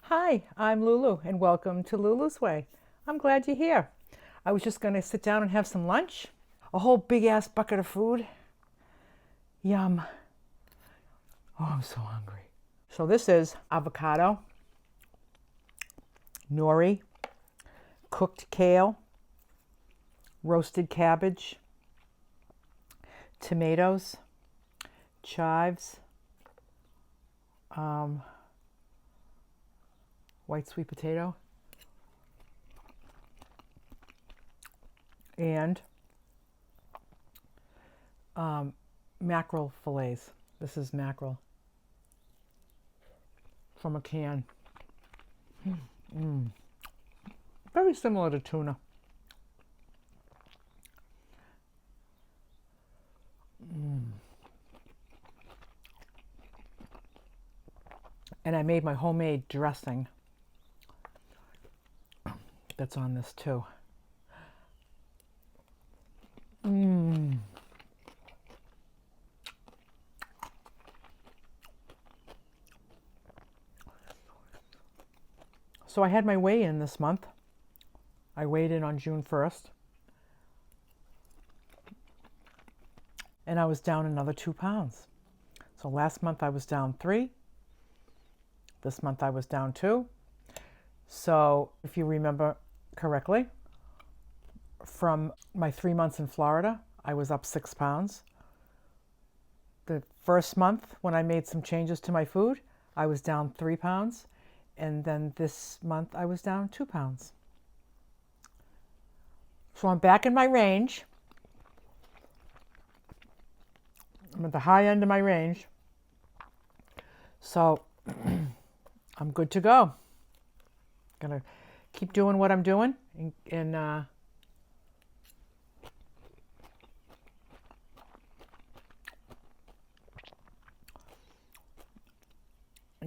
Hi, I'm Lulu and welcome to Lulu's Way. I'm glad you're here. I was just going to sit down and have some lunch. A whole big ass bucket of food. Yum. Oh, I'm so hungry. So this is avocado, nori, cooked kale, roasted cabbage, tomatoes, chives, white sweet potato, and mackerel fillets. This is mackerel from a can. Very similar to tuna. And I made my homemade dressing that's on this too. So I had my weigh-in this month. I weighed in on June 1st. And I was down another 2 pounds. So last month I was down 3. This month I was down 2. So if you remember correctly, from my 3 months in Florida, I was up 6 pounds. The first month when I made some changes to my food, I was down 3 pounds. And then this month I was down 2 pounds. So I'm back in my range. I'm at the high end of my range. So I'm good to go. Gonna keep doing what I'm doing and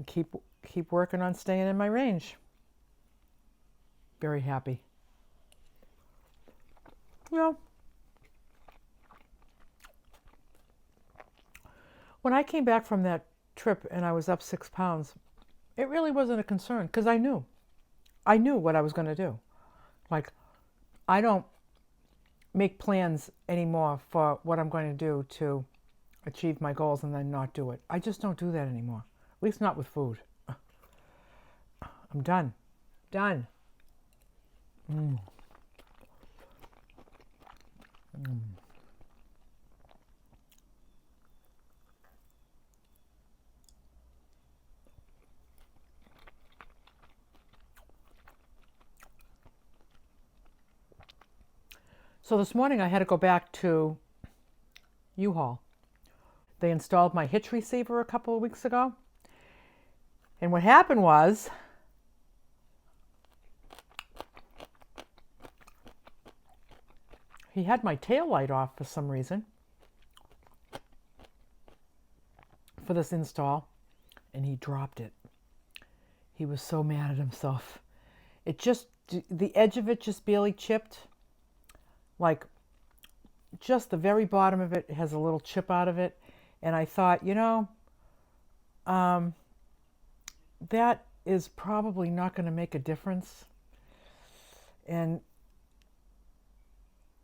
keep working on staying in my range. Very happy. You know, when I came back from that trip and I was up 6 pounds, it really wasn't a concern because I knew what I was going to do. Like, I don't make plans anymore for what I'm going to do to achieve my goals and then not do it. I just don't do that anymore. At least not with food. I'm done. Done. So this morning I had to go back to U-Haul. They installed my hitch receiver a couple of weeks ago. And what happened was he had my tail light off for some reason for this install, and he dropped it. He was so mad at himself. The edge of it just barely chipped. Like, just the very bottom of it has a little chip out of it. And I thought, that is probably not going to make a difference. And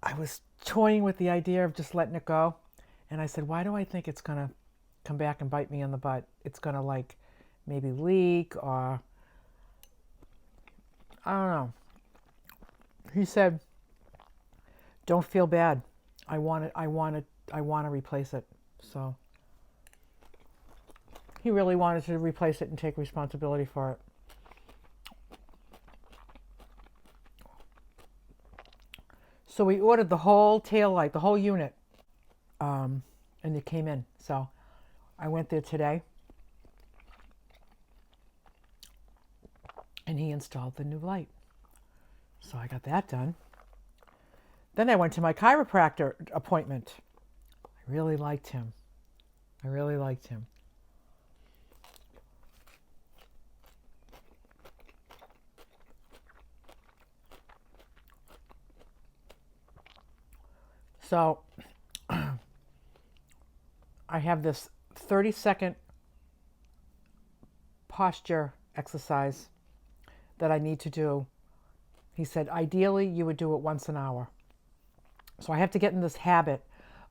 I was toying with the idea of just letting it go. And I said, why do I think it's going to come back and bite me in the butt? It's going to maybe leak or I don't know. He said, don't feel bad. I want to replace it. So he really wanted to replace it and take responsibility for it. So we ordered the whole tail light, the whole unit, and it came in. So I went there today, and he installed the new light. So I got that done. Then I went to my chiropractor appointment. I really liked him. So I have this 30-second posture exercise that I need to do. He said, ideally, you would do it once an hour. So I have to get in this habit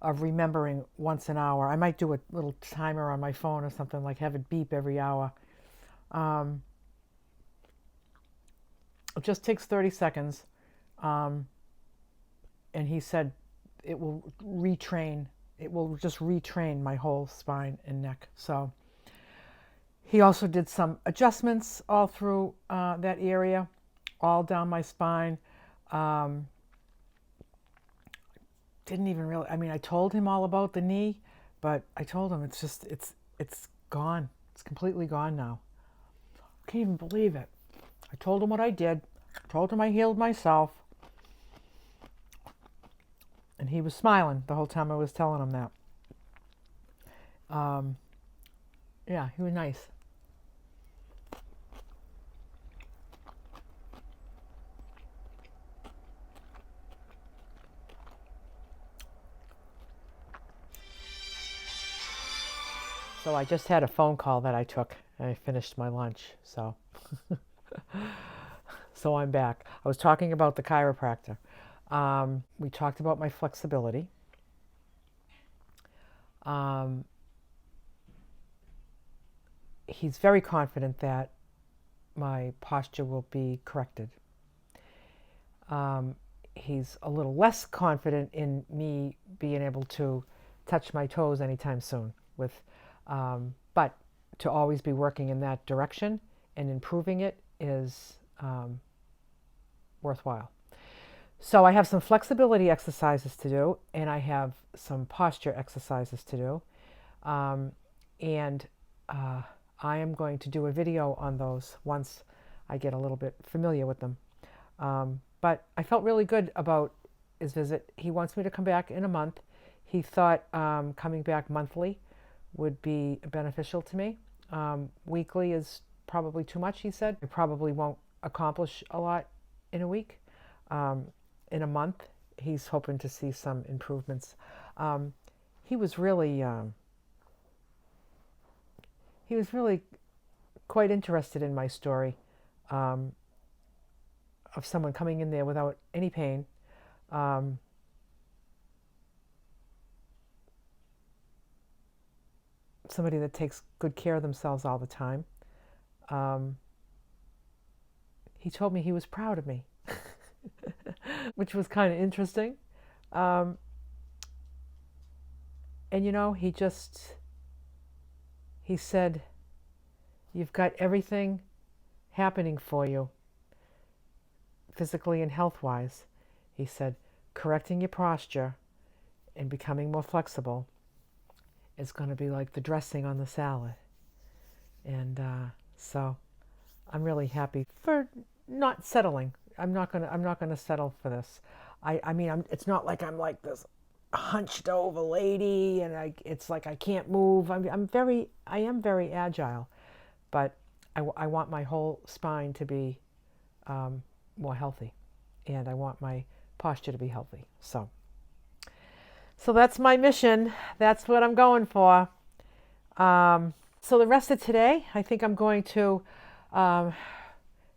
of remembering once an hour. I might do a little timer on my phone or something, like have it beep every hour. It just takes 30 seconds. And he said it will just retrain my whole spine and neck. So he also did some adjustments all through that area, all down my spine. Didn't even really, I mean, I told him all about the knee, but I told him it's gone. It's completely gone now. I can't even believe it. I told him what I did. I told him I healed myself. And he was smiling the whole time I was telling him that. Yeah, he was nice. So I just had a phone call that I took, and I finished my lunch. So, so I'm back. I was talking about the chiropractor. We talked about my flexibility. He's very confident that my posture will be corrected. He's a little less confident in me being able to touch my toes anytime soon. But to always be working in that direction and improving it is worthwhile. So I have some flexibility exercises to do, and I have some posture exercises to do. And I am going to do a video on those once I get a little bit familiar with them. But I felt really good about his visit. He wants me to come back in a month. He thought coming back monthly would be beneficial to me. Weekly is probably too much, he said. I probably won't accomplish a lot in a week. In a month, he's hoping to see some improvements. He was really quite interested in my story of someone coming in there without any pain. Somebody that takes good care of themselves all the time. He told me he was proud of me, which was kind of interesting. And you know, he said, you've got everything happening for you, physically and health-wise. He said, correcting your posture and becoming more flexible is going to be like the dressing on the salad. And so I'm really happy for not settling. I'm not gonna settle for this. I mean, it's not like I'm like this hunched over lady and it's like I can't move. I am very agile, but I want my whole spine to be more healthy, and I want my posture to be healthy. So that's my mission. That's what I'm going for. So the rest of today, I think I'm going to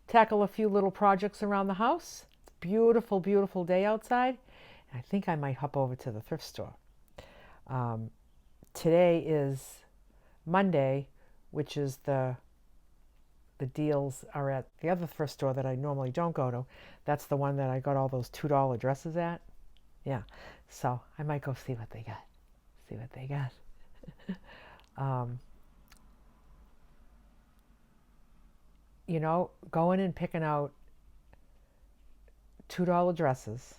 tackle a few little projects around the house. It's a beautiful, beautiful day outside. And I think I might hop over to the thrift store. Today is Monday, which is the deals are at the other thrift store that I normally don't go to. That's the one that I got all those $2 dresses at. Yeah, so I might go see what they got. You know, going and picking out $2 dresses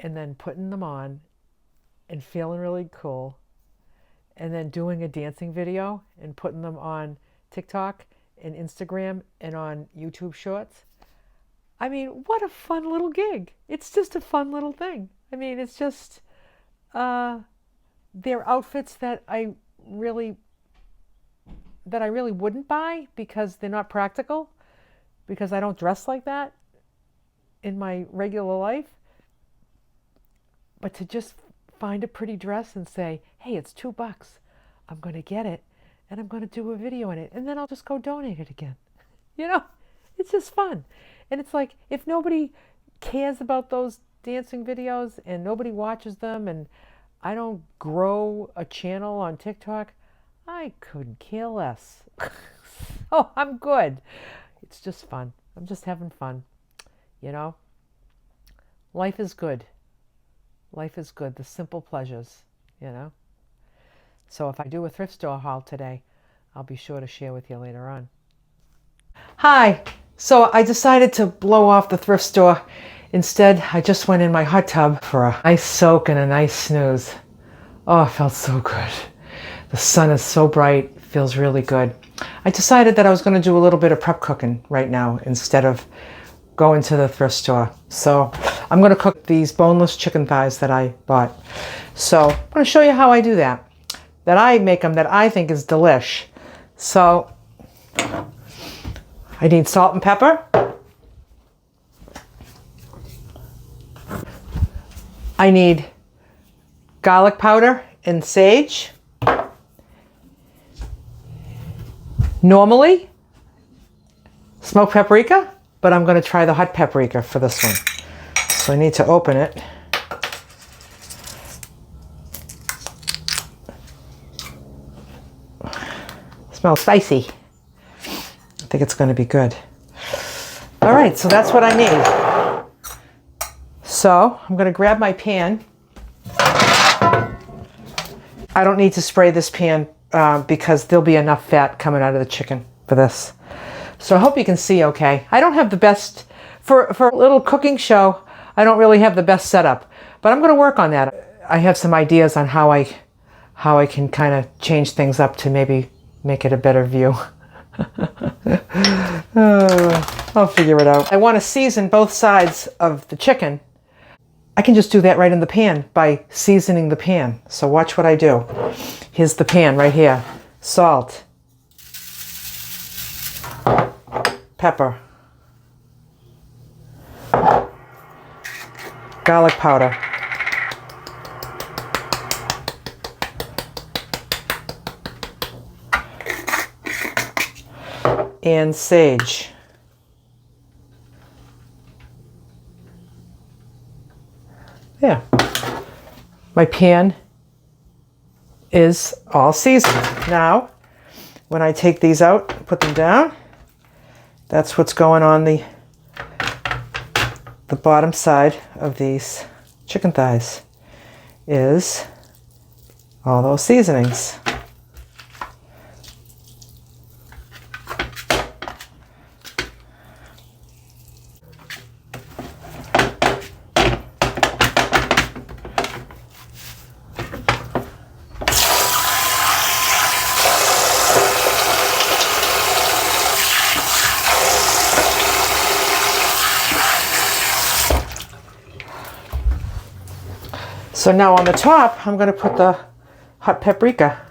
and then putting them on and feeling really cool, and then doing a dancing video and putting them on TikTok and Instagram and on YouTube Shorts. I mean, what a fun little gig. It's just a fun little thing. I mean, it's just, they're outfits that I really wouldn't buy because they're not practical, because I don't dress like that in my regular life. But to just find a pretty dress and say, hey, it's $2. I'm going to get it and I'm going to do a video in it, and then I'll just go donate it again. You know, it's just fun. And it's like, if nobody cares about those dancing videos and nobody watches them and I don't grow a channel on TikTok, I couldn't care less. Oh, I'm good. It's just fun. I'm just having fun. You know, life is good. Life is good. The simple pleasures, you know. So if I do a thrift store haul today, I'll be sure to share with you later on. Hi. So I decided to blow off the thrift store. Instead, I just went in my hot tub for a nice soak and a nice snooze. Oh, it felt so good. The sun is so bright, feels really good. I decided that I was going to do a little bit of prep cooking right now instead of going to the thrift store. So I'm going to cook these boneless chicken thighs that I bought. So I'm going to show you how I do that. That I make them that I think is delish. So I need salt and pepper. I need garlic powder and sage. Normally, smoked paprika, but I'm going to try the hot paprika for this one. So I need to open it. Smells spicy. I think it's going to be good. All right, so that's what I need. So I'm going to grab my pan. I don't need to spray this pan because there'll be enough fat coming out of the chicken for this. So I hope you can see okay. I don't have the best, for a little cooking show, I don't really have the best setup, but I'm going to work on that. I have some ideas on how I can kind of change things up to maybe make it a better view. I'll figure it out. I want to season both sides of the chicken. I can just do that right in the pan by seasoning the pan. So watch what I do. Here's the pan right here. Salt. Pepper. Garlic powder. And sage. Yeah. My pan is all seasoned. Now, when I take these out, put them down, that's what's going on the bottom side of these chicken thighs, is all those seasonings. So now on the top, I'm going to put the hot paprika.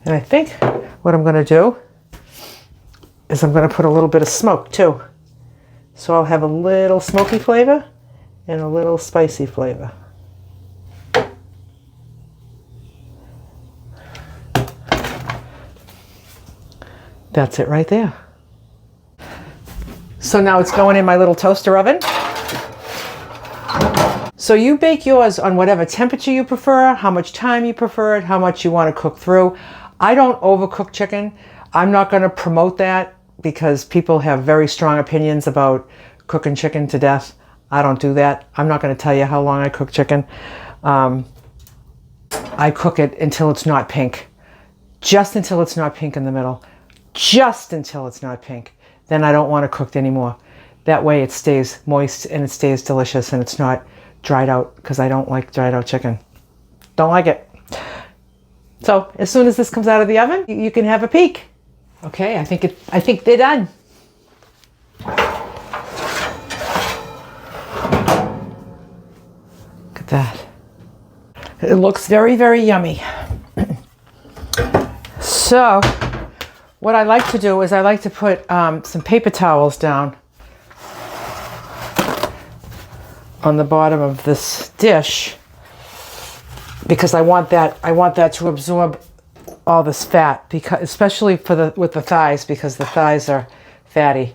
And I think what I'm going to do is I'm going to put a little bit of smoke too. So I'll have a little smoky flavor and a little spicy flavor. That's it right there. So now it's going in my little toaster oven. So you bake yours on whatever temperature you prefer, how much time you prefer it, how much you want to cook through. I don't overcook chicken. I'm not going to promote that because people have very strong opinions about cooking chicken to death. I don't do that. I'm not going to tell you how long I cook chicken. I cook it until it's not pink. Just until it's not pink in the middle. Just until it's not pink. Then I don't want it cooked anymore. That way it stays moist and it stays delicious and it's not dried out, because I don't like dried out chicken. Don't like it. So as soon as this comes out of the oven, you can have a peek. Okay, I think they're done. Look at that. It looks very, very yummy. So what I like to do is I like to put some paper towels down on the bottom of this dish because I want that to absorb all this fat, because especially with the thighs, because the thighs are fatty.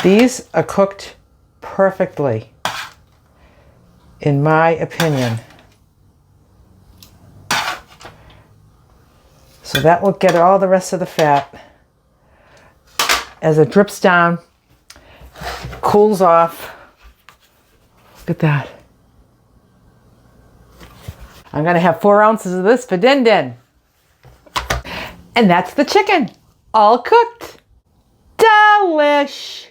These are cooked perfectly, in my opinion. So that will get all the rest of the fat. As it drips down, cools off. Look at that. I'm going to have 4 ounces of this for Din Din. And that's the chicken, all cooked. Delish.